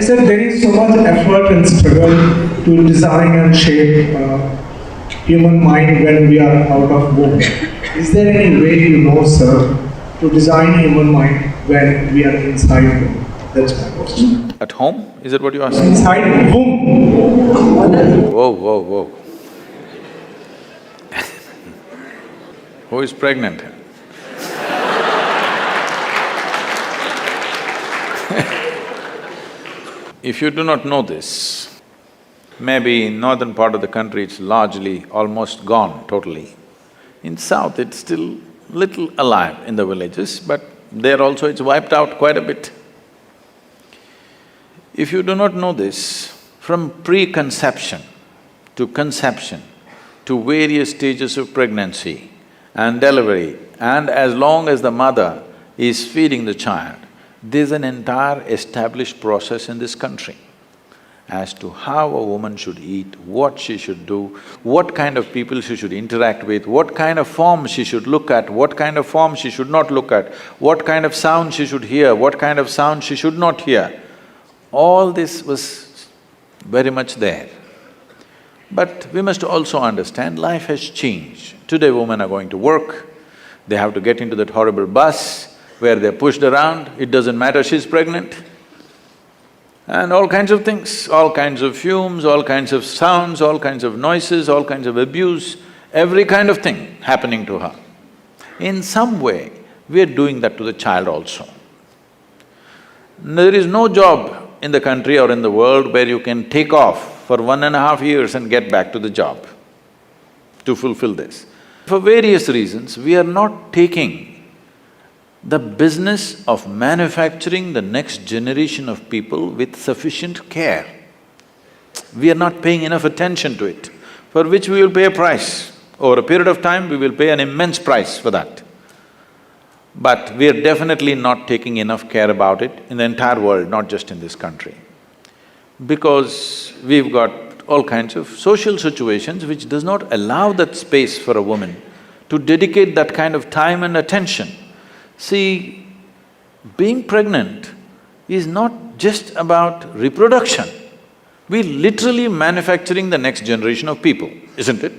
said there is so much effort and struggle to design and shape human mind when we are out of womb. Is there any way you know, sir, to design human mind when we are inside womb? That's my question. At home? Is that what you're asking? Inside womb. Whoa, whoa, whoa. Who is pregnant? If you do not know this, maybe in northern part of the country it's largely almost gone totally. In south it's still little alive in the villages, but there also it's wiped out quite a bit. If you do not know this, from preconception to conception to various stages of pregnancy and delivery, and as long as the mother is feeding the child, there's an entire established process in this country as to how a woman should eat, what she should do, what kind of people she should interact with, what kind of form she should look at, what kind of form she should not look at, what kind of sound she should hear, what kind of sound she should not hear. All this was very much there. But we must also understand life has changed. Today women are going to work, they have to get into that horrible bus where they're pushed around, it doesn't matter she's pregnant. And all kinds of things, all kinds of fumes, all kinds of sounds, all kinds of noises, all kinds of abuse, every kind of thing happening to her. In some way, we're doing that to the child also. There is no job in the country or in the world where you can take off for 1.5 years and get back to the job to fulfill this. For various reasons, we are not taking the business of manufacturing the next generation of people with sufficient care. We are not paying enough attention to it, for which we will pay a price. Over a period of time, we will pay an immense price for that. But we are definitely not taking enough care about it in the entire world, not just in this country. Because we've got all kinds of social situations which does not allow that space for a woman to dedicate that kind of time and attention. See, being pregnant is not just about reproduction. We're literally manufacturing the next generation of people, isn't it?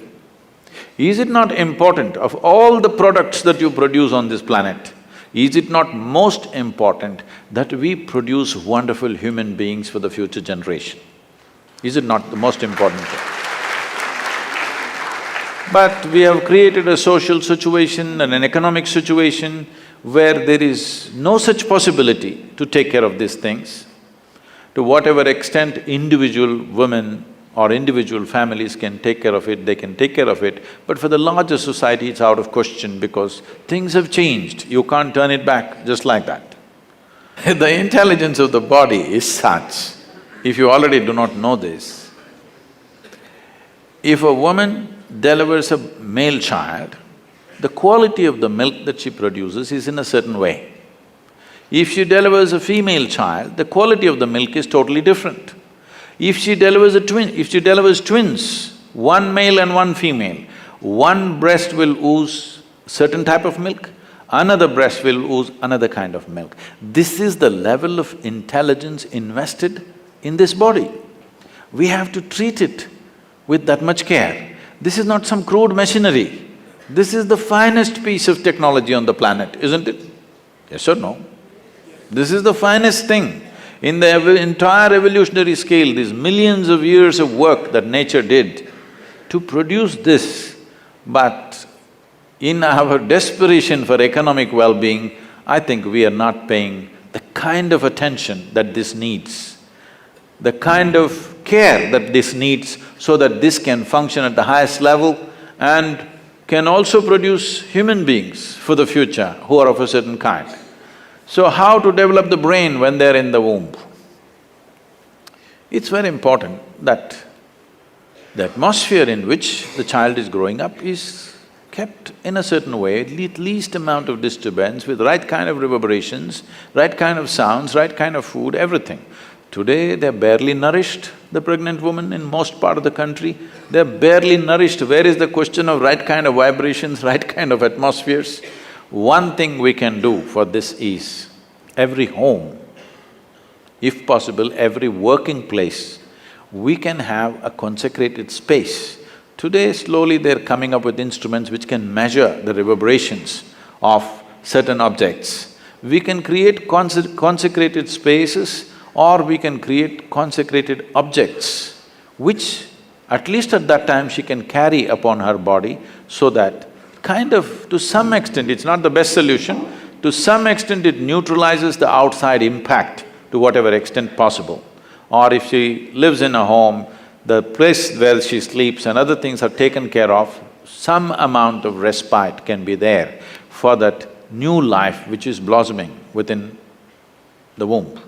Is it not important, of all the products that you produce on this planet, is it not most important that we produce wonderful human beings for the future generation? Is it not the most important thing? But we have created a social situation and an economic situation where there is no such possibility to take care of these things. To whatever extent individual women or individual families can take care of it, they can take care of it, but for the larger society it's out of question because things have changed, you can't turn it back just like that. The intelligence of the body is such, if you already do not know this, if a woman delivers a male child, the quality of the milk that she produces is in a certain way. If she delivers a female child, the quality of the milk is totally different. If she delivers twins, one male and one female, one breast will ooze certain type of milk, another breast will ooze another kind of milk. This is the level of intelligence invested in this body. We have to treat it with that much care. This is not some crude machinery. This is the finest piece of technology on the planet, isn't it? Yes or no? This is the finest thing. In the entire evolutionary scale, these millions of years of work that nature did to produce this, but in our desperation for economic well-being, I think we are not paying the kind of attention that this needs, the kind of care that this needs so that this can function at the highest level and can also produce human beings for the future who are of a certain kind. So how to develop the brain when they're in the womb? It's very important that the atmosphere in which the child is growing up is kept in a certain way, at least amount of disturbance, with right kind of reverberations, right kind of sounds, right kind of food, everything. Today, they're barely nourished, the pregnant woman in most part of the country, they're barely nourished. Where is the question of right kind of vibrations, right kind of atmospheres? One thing we can do for this is, every home if possible, every working place, we can have a consecrated space. Today, slowly they're coming up with instruments which can measure the reverberations of certain objects. We can create consecrated spaces, or we can create consecrated objects, which at least at that time she can carry upon her body, so that kind of, to some extent, it's not the best solution, to some extent it neutralizes the outside impact to whatever extent possible. Or if she lives in a home, the place where she sleeps and other things are taken care of, some amount of respite can be there for that new life which is blossoming within the womb.